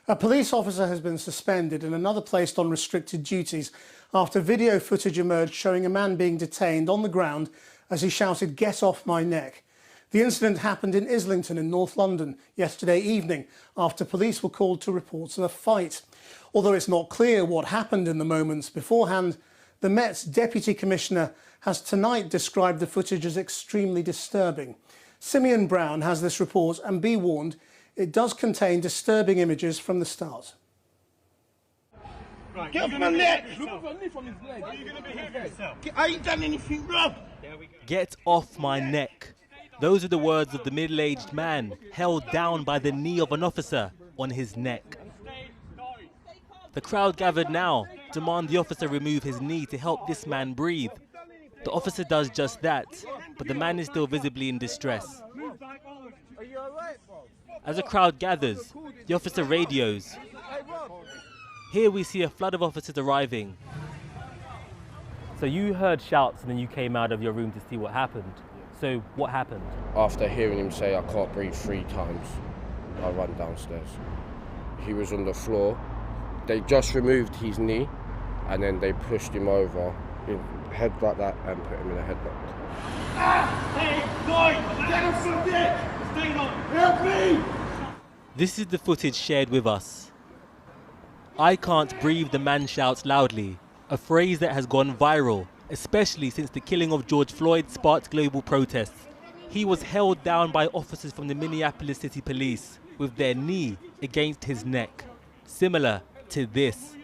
A police officer has been suspended and another placed on restricted duties after video footage emerged showing a man being detained on the ground as he shouted, "Get off my neck." The incident happened in Islington in North London yesterday evening after police were called to reports of a fight. Although it's not clear what happened in the moments beforehand, the Met's Deputy Commissioner has tonight described the footage as extremely disturbing. Simeon Brown has this report, and be warned, it does contain disturbing images from the start. Right, get off my neck! Remove a knee from his leg. Are you going to behave yourself? I ain't done anything wrong. Get off my neck. Those are the words of the middle-aged man held down by the knee of an officer on his neck. The crowd gathered now demand the officer remove his knee to help this man breathe. The officer does just that, but the man is still visibly in distress. As a crowd gathers, the officer radios. Here we see a flood of officers arriving. So you heard shouts and then you came out of your room to see what happened. So what happened? After hearing him say, "I can't breathe" 3 times, I ran downstairs. He was on the floor. They just removed his knee and then they pushed him over in head like that and put him in a headlock. Hey, boy! Get him from there! Stay on! Help me! This is the footage shared with us. "I can't breathe," the man shouts loudly, a phrase that has gone viral, especially since the killing of George Floyd sparked global protests. He was held down by officers from the Minneapolis City Police with their knee against his neck, similar to this.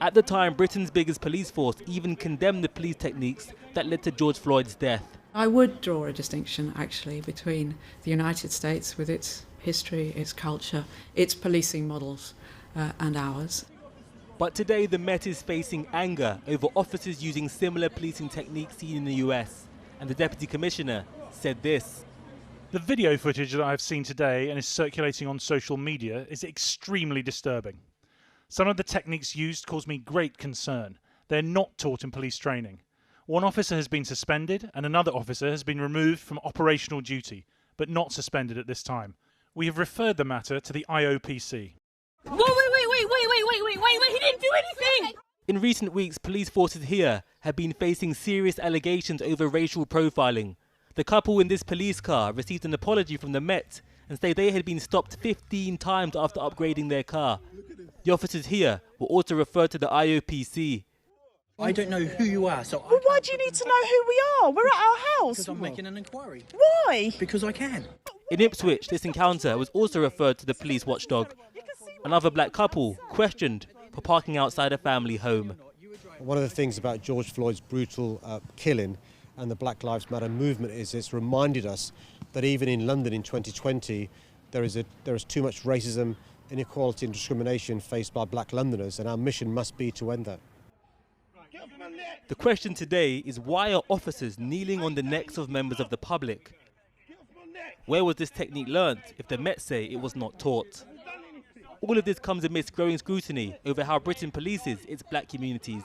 At the time, Britain's biggest police force even condemned the police techniques that led to George Floyd's death. I would draw a distinction, actually, between the United States with its history, its culture, its policing models, and ours. But today, the Met is facing anger over officers using similar policing techniques seen in the US. And the Deputy Commissioner said this. The video footage that I've seen today and is circulating on social media is extremely disturbing. Some of the techniques used cause me great concern. They're not taught in police training. One officer has been suspended and another officer has been removed from operational duty, but not suspended at this time. We have referred the matter to the IOPC. Wait, he didn't do anything! In recent weeks, police forces here have been facing serious allegations over racial profiling. The couple in this police car received an apology from the Met and say they had been stopped 15 times after upgrading their car. The officers here were also referred to the IOPC. I don't know who you are, so... Well, why do you need to know who we are? We're at our house. Because I'm making an inquiry. Why? Because I can. In Ipswich, this encounter was also referred to the police watchdog. Another black couple questioned for parking outside a family home. One of the things about George Floyd's brutal killing and the Black Lives Matter movement is it's reminded us that even in London in 2020, there is too much racism, inequality and discrimination faced by black Londoners, and our mission must be to end that. The question today is, why are officers kneeling on the necks of members of the public? Where was this technique learnt if the Met say it was not taught? All of this comes amidst growing scrutiny over how Britain polices its black communities.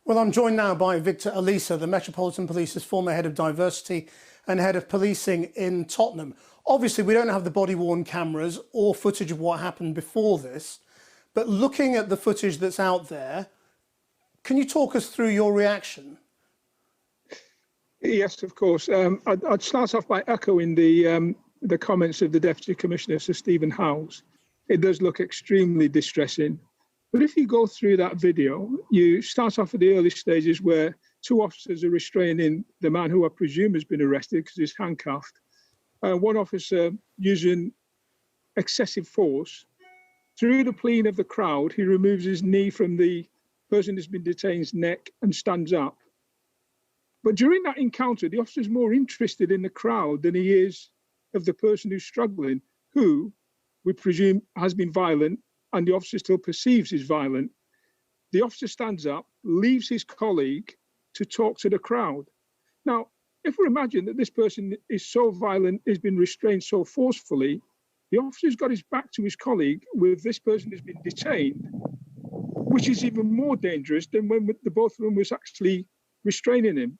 Well, I'm joined now by Victor Elisa, the Metropolitan Police's former head of diversity and head of policing in Tottenham. Obviously, we don't have the body-worn cameras or footage of what happened before this, but looking at the footage that's out there, can you talk us through your reaction? Yes, of course. I'd start off by echoing the comments of the Deputy Commissioner, Sir Stephen Howes. It does look extremely distressing. But if you go through that video, you start off at the early stages where 2 officers are restraining the man who I presume has been arrested because he's handcuffed. One officer using excessive force. Through the pleading of the crowd, he removes his knee from the person who's been detained's neck and stands up. But during that encounter, the officer's more interested in the crowd than he is of the person who's struggling, who we presume has been violent, and the officer still perceives is violent. The officer stands up, leaves his colleague to talk to the crowd. Now, if we imagine that this person is so violent, has been restrained so forcefully, the officer's got his back to his colleague with this person who's been detained, which is even more dangerous than when the both of them was actually restraining him.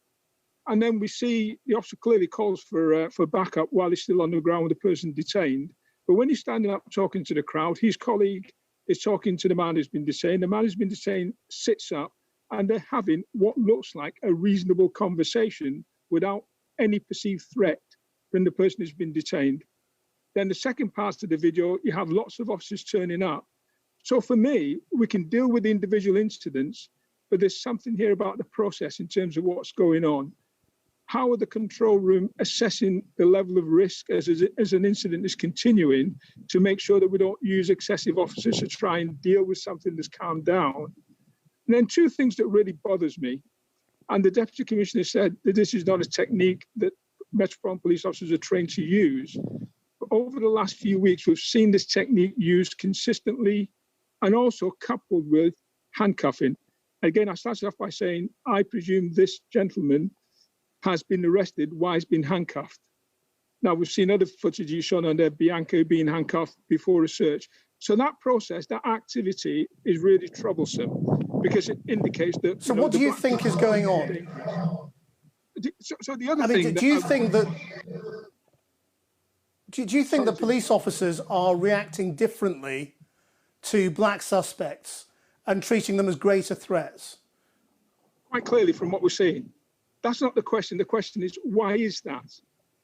And then we see the officer clearly calls for backup while he's still on the ground with the person detained. But when he's standing up talking to the crowd, his colleague is talking to the man who's been detained. The man who's been detained sits up, and they're having what looks like a reasonable conversation without any perceived threat from the person who's been detained. Then the second part of the video, you have lots of officers turning up. So for me, we can deal with individual incidents, but there's something here about the process in terms of what's going on. How are the control room assessing the level of risk as an incident is continuing to make sure that we don't use excessive officers to try and deal with something that's calmed down? And then two things that really bothers me, and the Deputy Commissioner said that this is not a technique that Metropolitan Police officers are trained to use. But over the last few weeks, we've seen this technique used consistently and also coupled with handcuffing. Again, I started off by saying, I presume this gentleman has been arrested while he's been handcuffed. Now, we've seen other footage you've shown on there, Bianca being handcuffed before a search. So that process, that activity is really troublesome because it indicates that... So what do you think is going on? So the other thing... Do you think that police officers are reacting differently to black suspects and treating them as greater threats? Quite clearly from what we're seeing. That's not the question. The question is, why is that?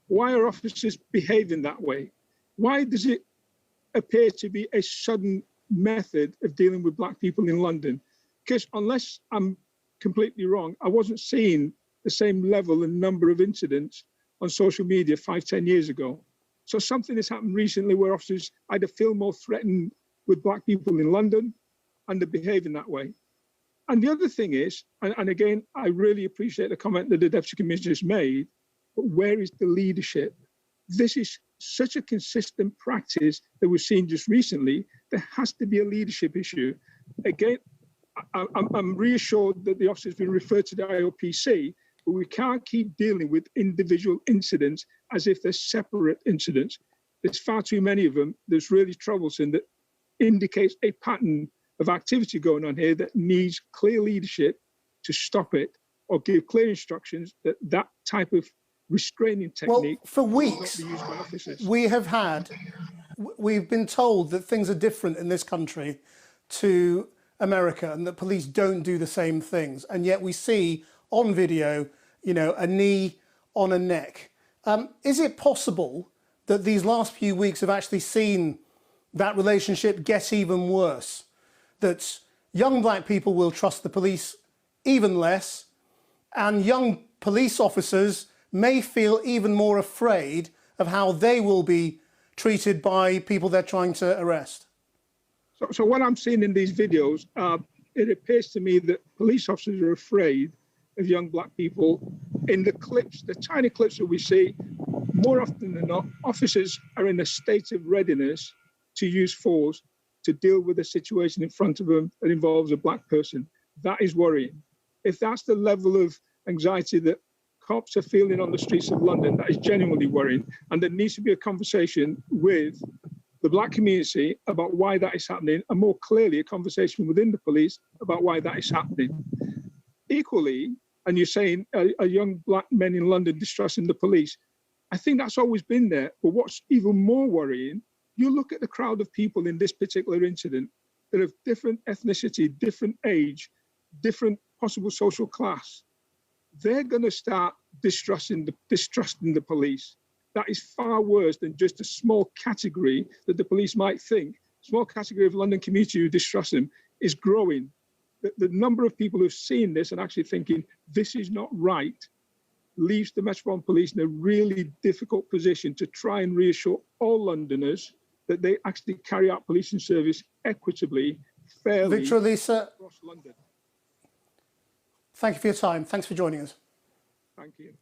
Why are officers behaving that way? Why does it appear to be a sudden method of dealing with black people in London? Because unless I'm completely wrong, I wasn't seeing the same level and number of incidents on social media 5-10 years ago. So something has happened recently where officers either feel more threatened with black people in London and they're behaving that way. And the other thing is, and again, I really appreciate the comment that the Deputy Commissioner has made, but where is the leadership? This is such a consistent practice that we've seen just recently. There has to be a leadership issue. Again, I'm reassured that the officer has been referred to the IOPC, but we can't keep dealing with individual incidents as if they're separate incidents. There's far too many of them that's really troublesome, that indicates a pattern of activity going on here that needs clear leadership to stop it or give clear instructions that that type of restraining technique... Well, for weeks, we've been told that things are different in this country to America and that police don't do the same things. And yet we see on video, a knee on a neck. Is it possible that these last few weeks have actually seen that relationship get even worse? That young black people will trust the police even less, and young police officers may feel even more afraid of how they will be treated by people they're trying to arrest? So what I'm seeing in these videos, it appears to me that police officers are afraid of young black people. In the clips, the tiny clips that we see, more often than not, officers are in a state of readiness to use force to deal with a situation in front of them that involves a black person. That is worrying. If that's the level of anxiety that cops are feeling on the streets of London, that is genuinely worrying. And there needs to be a conversation with the black community about why that is happening, and more clearly a conversation within the police about why that is happening. Equally, and you're saying a young black men in London distrusting the police, I think that's always been there. But what's even more worrying, you look at the crowd of people in this particular incident that have different ethnicity, different age, different possible social class. They're going to start distrusting the police. That is far worse than just a small category that the police might think. Small category of London community who distrust them is growing. The number of people who've seen this and actually thinking this is not right leaves the Metropolitan Police in a really difficult position to try and reassure all Londoners that they actually carry out policing service equitably, fairly Victor Elisa, across London. thank you for your time. Thanks for joining us. Thank you.